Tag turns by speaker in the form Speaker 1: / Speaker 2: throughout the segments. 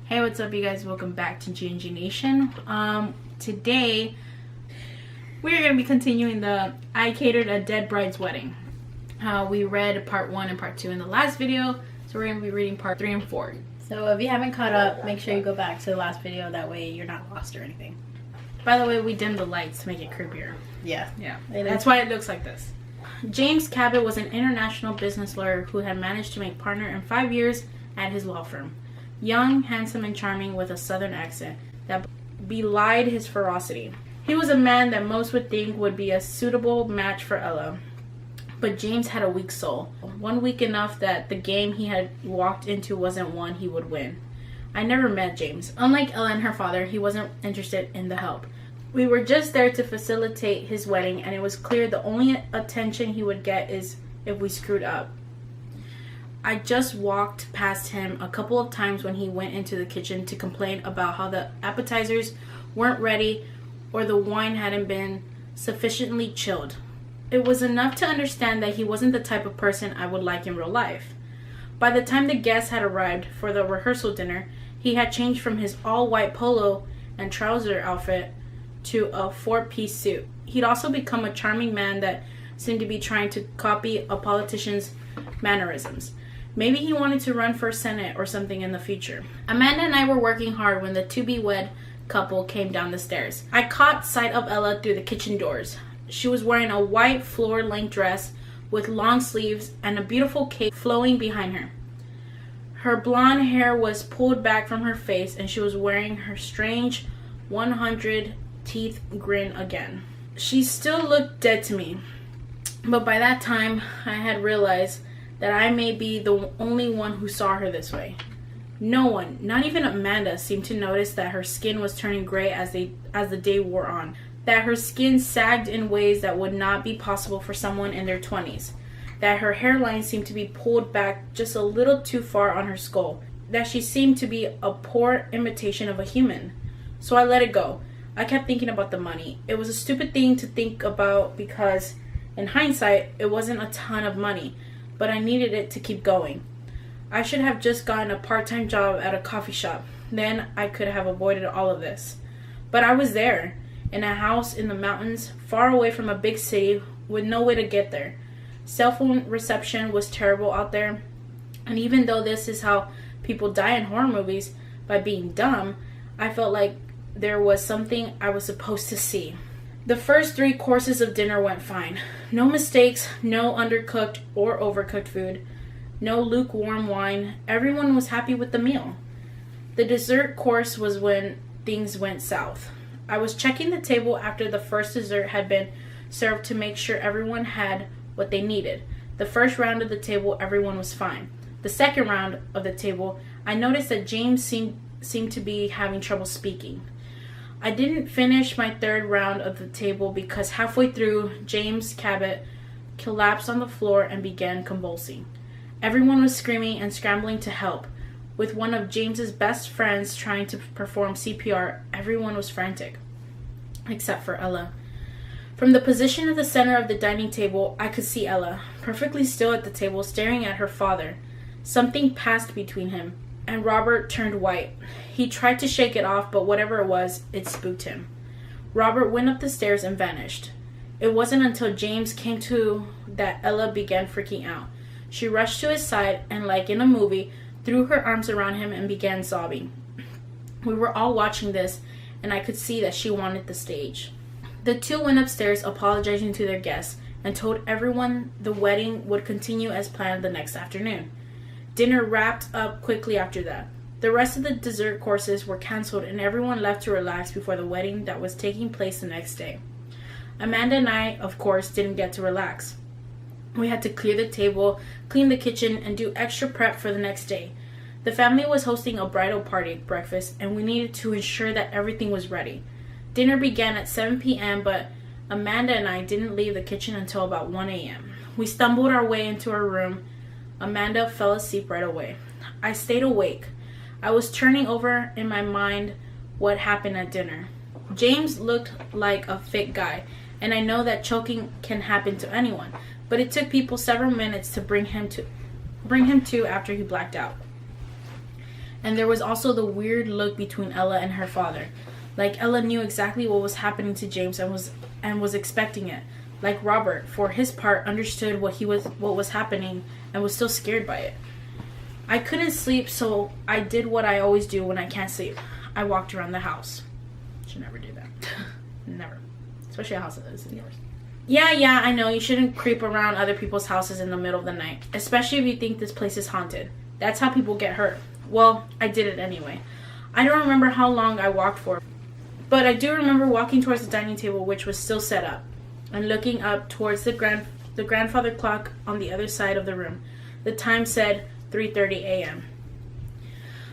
Speaker 1: Hey, what's up you guys? Welcome back to G&G Nation. Today we're going to be continuing the I Catered a Dead Bride's Wedding. We read part 1 and part 2 in the last video, so we're going to be reading part 3 and 4. So if you haven't caught up, make sure you go back to the last video, that way you're not lost or anything. By the way, we dimmed the lights to make it creepier. Yeah, that's why it looks like this. James Cabot was an international business lawyer who had managed to make partner in 5 years at his law firm. Young, handsome, and charming with a southern accent that belied his ferocity. He was a man that most would think would be a suitable match for Ella. But James had a weak soul. One weak enough that the game he had walked into wasn't one he would win. I never met James. Unlike Ella and her father, he wasn't interested in the help. We were just there to facilitate his wedding, and it was clear the only attention he would get is if we screwed up. I just walked past him a couple of times when he went into the kitchen to complain about how the appetizers weren't ready or the wine hadn't been sufficiently chilled. It was enough to understand that he wasn't the type of person I would like in real life. By the time the guests had arrived for the rehearsal dinner, he had changed from his all-white polo and trouser outfit to a 4-piece suit. He'd also become a charming man that seemed to be trying to copy a politician's mannerisms. Maybe he wanted to run for Senate or something in the future. Amanda and I were working hard when the to-be-wed couple came down the stairs. I caught sight of Ella through the kitchen doors. She was wearing a white floor-length dress with long sleeves and a beautiful cape flowing behind her. Her blonde hair was pulled back from her face, and she was wearing her strange 100-teeth grin again. She still looked dead to me, but by that time I had realized that I may be the only one who saw her this way. No one, not even Amanda, seemed to notice that her skin was turning gray as the day wore on, that her skin sagged in ways that would not be possible for someone in their 20s, that her hairline seemed to be pulled back just a little too far on her skull, that she seemed to be a poor imitation of a human. So I let it go. I kept thinking about the money. It was a stupid thing to think about because, in hindsight, it wasn't a ton of money, but I needed it to keep going. I should have just gotten a part-time job at a coffee shop. Then I could have avoided all of this. But I was there, in a house in the mountains, far away from a big city, with no way to get there. Cell phone reception was terrible out there, and even though this is how people die in horror movies, by being dumb, I felt like there was something I was supposed to see. The first 3 courses of dinner went fine. No mistakes, no undercooked or overcooked food, no lukewarm wine. Everyone was happy with the meal. The dessert course was when things went south. I was checking the table after the first dessert had been served to make sure everyone had what they needed. The first round of the table, everyone was fine. The second round of the table, I noticed that James seemed to be having trouble speaking. I didn't finish my third round of the table because halfway through, James Cabot collapsed on the floor and began convulsing. Everyone was screaming and scrambling to help. With one of James's best friends trying to perform CPR, everyone was frantic, except for Ella. From the position at the center of the dining table, I could see Ella, perfectly still at the table, staring at her father. Something passed between him, and Robert turned white. He tried to shake it off, but whatever it was, it spooked him. Robert went up the stairs and vanished. It wasn't until James came to that Ella began freaking out. She rushed to his side and, like in a movie, threw her arms around him and began sobbing. We were all watching this, and I could see that she wanted the stage. The two went upstairs, apologizing to their guests, and told everyone the wedding would continue as planned the next afternoon. Dinner wrapped up quickly after that. The rest of the dessert courses were canceled, and everyone left to relax before the wedding that was taking place the next day. Amanda and I, of course, didn't get to relax. We had to clear the table, clean the kitchen, and do extra prep for the next day. The family was hosting a bridal party breakfast, and we needed to ensure that everything was ready. Dinner began at 7 p.m., but Amanda and I didn't leave the kitchen until about 1 a.m. We stumbled our way into our room. Amanda fell asleep right away. I stayed awake. I was turning over in my mind what happened at dinner. James looked like a fit guy, and I know that choking can happen to anyone, but it took people several minutes to bring him to after he blacked out. And there was also the weird look between Ella and her father. Like Ella knew exactly what was happening to James and was expecting it. Like Robert, for his part, understood what was happening and was still scared by it. I couldn't sleep, so I did what I always do when I can't sleep. I walked around the house. Should never do that. Never. Especially a house that isn't yours. Yeah, I know. You shouldn't creep around other people's houses in the middle of the night. Especially if you think this place is haunted. That's how people get hurt. Well, I did it anyway. I don't remember how long I walked for. But I do remember walking towards the dining table, which was still set up. And looking up towards the grandfather clock on the other side of the room. The time said 3:30 a.m.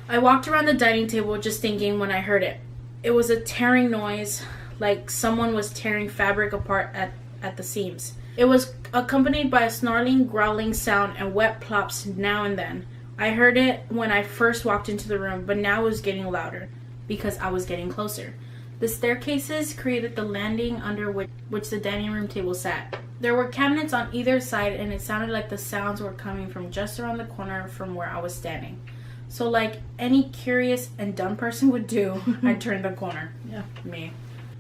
Speaker 1: I walked around the dining table just thinking when I heard it. It was a tearing noise, like someone was tearing fabric apart at the seams. It was accompanied by a snarling, growling sound and wet plops now and then. I heard it when I first walked into the room, but now it was getting louder because I was getting closer. The staircases created the landing under which the dining room table sat. There were cabinets on either side, and it sounded like the sounds were coming from just around the corner from where I was standing. So like any curious and dumb person would do, I turned the corner. Yeah, me.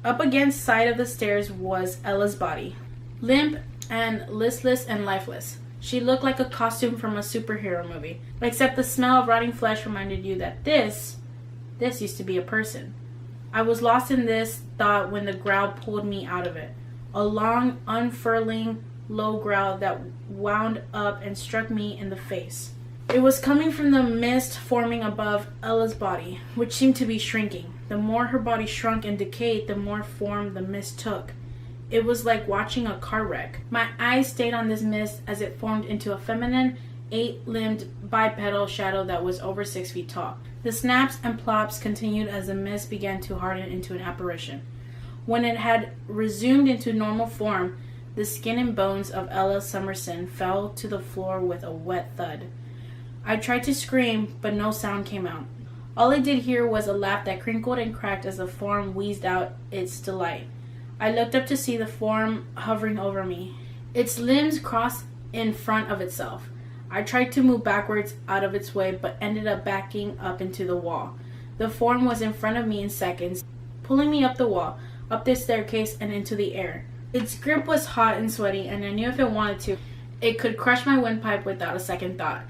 Speaker 1: Up against the side of the stairs was Ella's body. Limp and listless and lifeless. She looked like a costume from a superhero movie. Except the smell of rotting flesh reminded you that this used to be a person. I was lost in this thought when the growl pulled me out of it. A long, unfurling, low growl that wound up and struck me in the face. It was coming from the mist forming above Ella's body, which seemed to be shrinking. The more her body shrunk and decayed, the more form the mist took. It was like watching a car wreck. My eyes stayed on this mist as it formed into a feminine, 8-limbed bipedal shadow that was over 6 feet tall. The snaps and plops continued as the mist began to harden into an apparition. When it had resumed into normal form, the skin and bones of Ella Summerson fell to the floor with a wet thud. I tried to scream, but no sound came out. All I did hear was a laugh that crinkled and cracked as the form wheezed out its delight. I looked up to see the form hovering over me. Its limbs crossed in front of itself. I tried to move backwards out of its way, but ended up backing up into the wall. The form was in front of me in seconds, pulling me up the wall, up the staircase, and into the air. Its grip was hot and sweaty, and I knew if it wanted to, it could crush my windpipe without a second thought.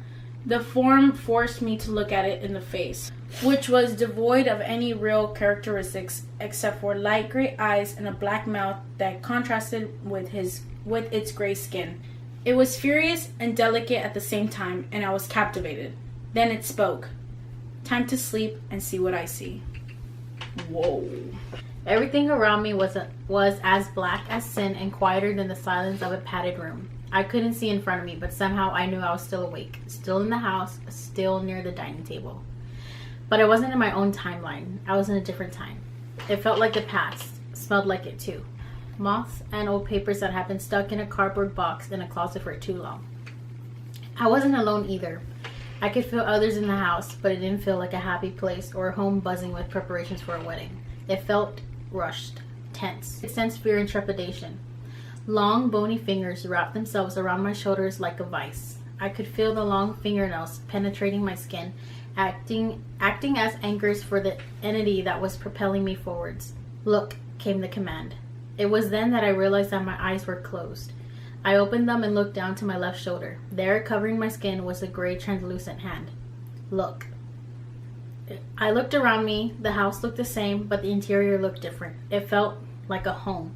Speaker 1: The form forced me to look at it in the face, which was devoid of any real characteristics except for light gray eyes and a black mouth that contrasted with its gray skin. It was furious and delicate at the same time, and I was captivated. Then it spoke. Time to sleep and see what I see. Whoa.
Speaker 2: Everything around me was as black as sin and quieter than the silence of a padded room. I couldn't see in front of me, but somehow I knew I was still awake, still in the house, still near the dining table. But I wasn't in my own timeline. I was in a different time. It felt like the past, smelled like it too. Moths and old papers that had been stuck in a cardboard box in a closet for too long. I wasn't alone either. I could feel others in the house, but it didn't feel like a happy place or a home buzzing with preparations for a wedding. It felt rushed, tense. It sensed fear and trepidation. Long, bony fingers wrapped themselves around my shoulders like a vice. I could feel the long fingernails penetrating my skin, acting as anchors for the entity that was propelling me forwards. Look, came the command. It was then that I realized that my eyes were closed. I opened them and looked down to my left shoulder. There, covering my skin, was a gray, translucent hand. Look. I looked around me. The house looked the same, but the interior looked different. It felt like a home.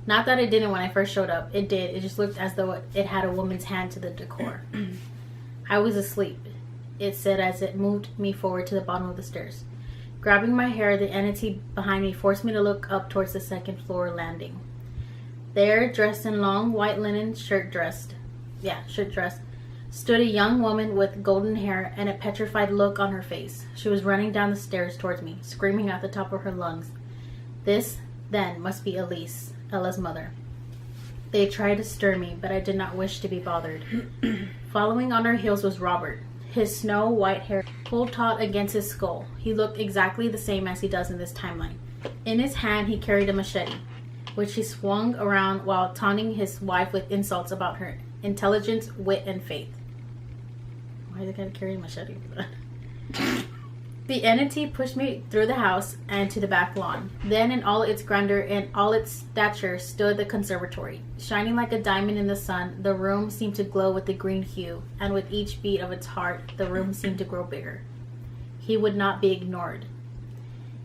Speaker 2: Not that it didn't when I first showed up. It did. It just looked as though it had a woman's hand to the decor. I was asleep, it said as it moved me forward to the bottom of the stairs. Grabbing my hair, the entity behind me forced me to look up towards the second floor landing. There, dressed in long white linen shirt dress, stood a young woman with golden hair and a petrified look on her face. She was running down the stairs towards me, screaming at the top of her lungs. This, then, must be Elise, Ella's mother. They tried to stir me, but I did not wish to be bothered. Following on her heels was Robert. His snow-white hair pulled taut against his skull. He looked exactly the same as he does in this timeline. In his hand, he carried a machete, which he swung around while taunting his wife with insults about her intelligence, wit, and faith. Why is he going to carry a machete? The entity pushed me through the house and to the back lawn. Then, in all its grandeur and all its stature, stood the conservatory. Shining like a diamond in the sun, the room seemed to glow with the green hue, and with each beat of its heart, the room seemed to grow bigger. He would not be ignored.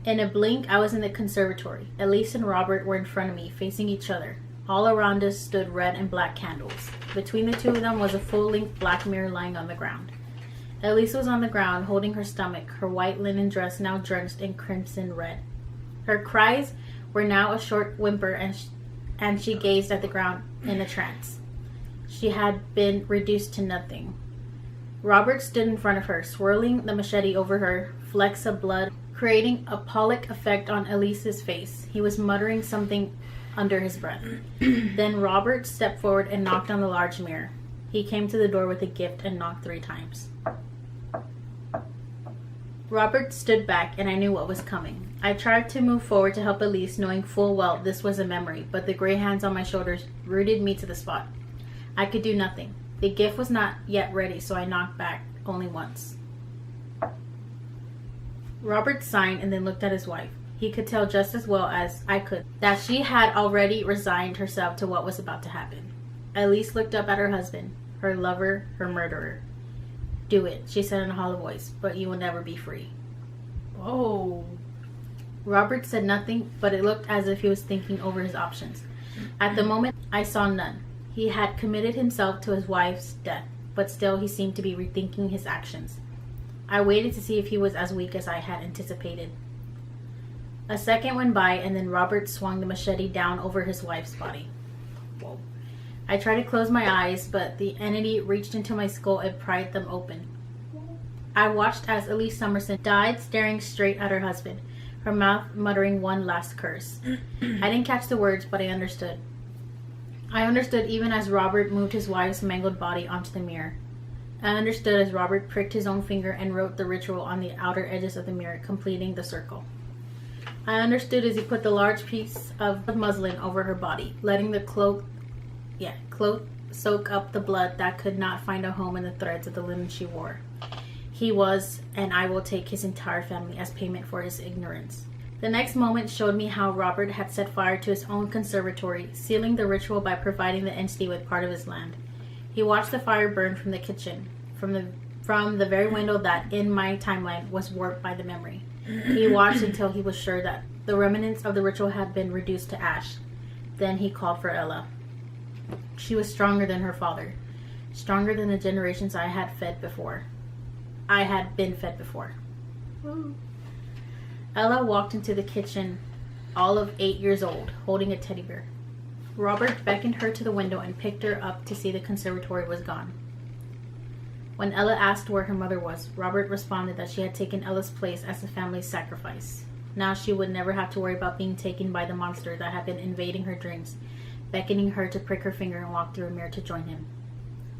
Speaker 2: In a blink, I was in the conservatory. Elise and Robert were in front of me, facing each other. All around us stood red and black candles. Between the two of them was a full-length black mirror lying on the ground. Elise was on the ground, holding her stomach, her white linen dress now drenched in crimson red. Her cries were now a short whimper, and she gazed at the ground in a trance. She had been reduced to nothing. Robert stood in front of her, swirling the machete over her, flecks of blood creating a Pollock effect on Elise's face. He was muttering something under his breath. Then Robert stepped forward and knocked on the large mirror. He came to the door with a gift and knocked 3 times. Robert stood back, and I knew what was coming. I tried to move forward to help Elise, knowing full well this was a memory, but the gray hands on my shoulders rooted me to the spot. I could do nothing. The gift was not yet ready, so I knocked back only once. Robert signed and then looked at his wife. He could tell just as well as I could that she had already resigned herself to what was about to happen. Elise looked up at her husband, her lover, her murderer. "Do it," she said in a hollow voice, "but you will never be free."
Speaker 1: Whoa.
Speaker 2: Robert said nothing, but it looked as if he was thinking over his options. At the moment, I saw none. He had committed himself to his wife's death, but still he seemed to be rethinking his actions. I waited to see if he was as weak as I had anticipated. A second went by, and then Robert swung the machete down over his wife's body. Whoa. I tried to close my eyes, but the entity reached into my skull and pried them open. I watched as Elise Summerson died, staring straight at her husband, her mouth muttering one last curse. I didn't catch the words, but I understood. I understood even as Robert moved his wife's mangled body onto the mirror. I understood as Robert pricked his own finger and wrote the ritual on the outer edges of the mirror, completing the circle. I understood as he put the large piece of muslin over her body, letting the cloth soak up the blood that could not find a home in the threads of the linen she wore. He was, and I will take his entire family as payment for his ignorance. The next moment showed me how Robert had set fire to his own conservatory, sealing the ritual by providing the entity with part of his land. He watched the fire burn from the kitchen, from the very window that, in my timeline, was warped by the memory. He watched until he was sure that the remnants of the ritual had been reduced to ash. Then he called for Ella. She was stronger than her father, stronger than the generations I had been fed before. Woo. Ella walked into the kitchen, all of 8 years old, holding a teddy bear. Robert beckoned her to the window and picked her up to see the conservatory was gone. When Ella asked where her mother was, Robert responded that she had taken Ella's place as the family's sacrifice. Now she would never have to worry about being taken by the monster that had been invading her dreams, beckoning her to prick her finger and walk through a mirror to join him.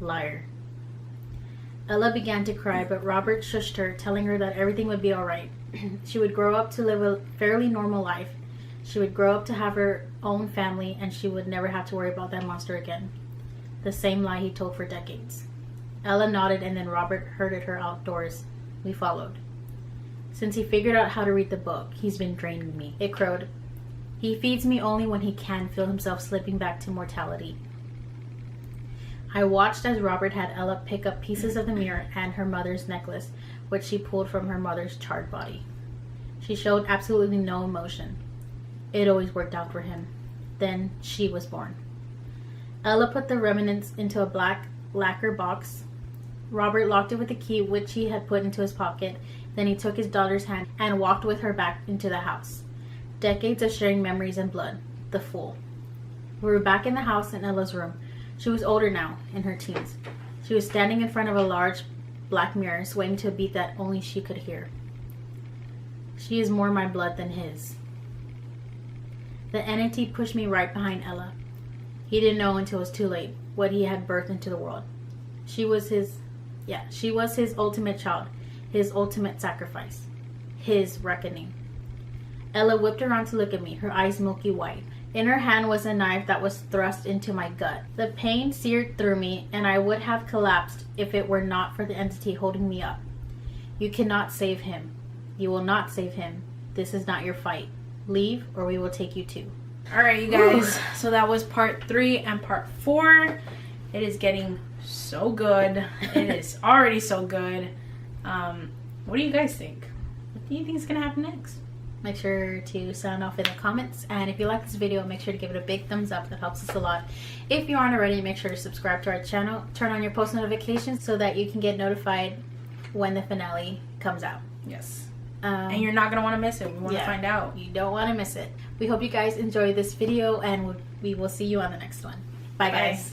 Speaker 2: Liar. Ella began to cry, but Robert shushed her, telling her that everything would be all right. She would grow up to live a fairly normal life. She would grow up to have her own family, and she would never have to worry about that monster again. The same lie he told for decades. Ella nodded, and then Robert herded her outdoors. We followed. Since he figured out how to read the book, he's been draining me, it crowed. He feeds me only when he can feel himself slipping back to mortality. I watched as Robert had Ella pick up pieces of the mirror and her mother's necklace, which she pulled from her mother's charred body. She showed absolutely no emotion. It always worked out for him. Then she was born. Ella put the remnants into a black lacquer box. Robert locked it with a key which he had put into his pocket. Then he took his daughter's hand and walked with her back into the house. Decades of sharing memories and blood. The fool. We were back in the house in Ella's room. She was older now, in her teens. She was standing in front of a large black mirror, swaying to a beat that only she could hear. She is more my blood than his. The entity pushed me right behind Ella. He didn't know until it was too late what he had birthed into the world. She was his ultimate child, his ultimate sacrifice, his reckoning. Ella whipped around to look at me, her eyes milky white. In her hand was a knife that was thrust into my gut. The pain seared through me, and I would have collapsed if it were not for the entity holding me up. You cannot save him. You will not save him. This is not your fight. Leave or we will take you too.
Speaker 1: Alright, you guys. So that was part 3 and part 4. It is getting so good. It is already so good. What do you guys think? What do you think is going to happen next?
Speaker 2: Make sure to sound off in the comments. And if you like this video, make sure to give it a big thumbs up. That helps us a lot. If you aren't already, make sure to subscribe to our channel. Turn on your post notifications so that you can get notified when the finale comes out.
Speaker 1: Yes. And you're not going to want to miss it. We want to find out.
Speaker 2: You don't want to miss it. We hope you guys enjoyed this video, and we will see you on the next one. Bye, guys.